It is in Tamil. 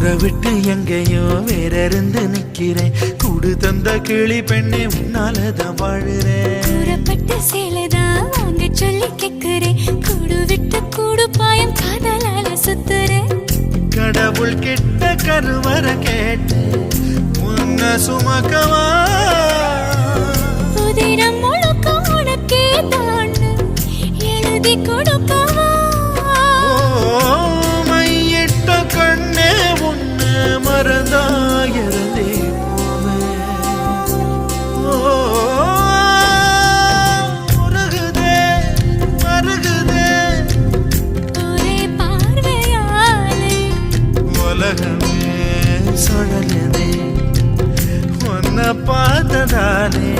விட்டு எங்கேயோ வேற இருந்து நிக்கிறேன். கூடு தந்த கிளி பெண்ணே உன்னாலதான் வாழுறேன். கூறப்பட்ட சேலைதான் வாங்க சொல்லி கேக்குறேன். கூடு விட்டு கூடு பாயம் காதலால சுத்துறேன். கடவுள் கிட்ட கருவற கேட்டு உன்ன சுமக்கவா. புதினம் முழுக்க உனக்கே தான் எழுதி கொடுக்கவா. மையிட்ட கண்ணே உன்னை மறந்தாயிருந்தே மருகுதே மருகுதே ஒரே பார்வையாலே உலகமே சுழலுதே உன்னை பார்த்ததாலே.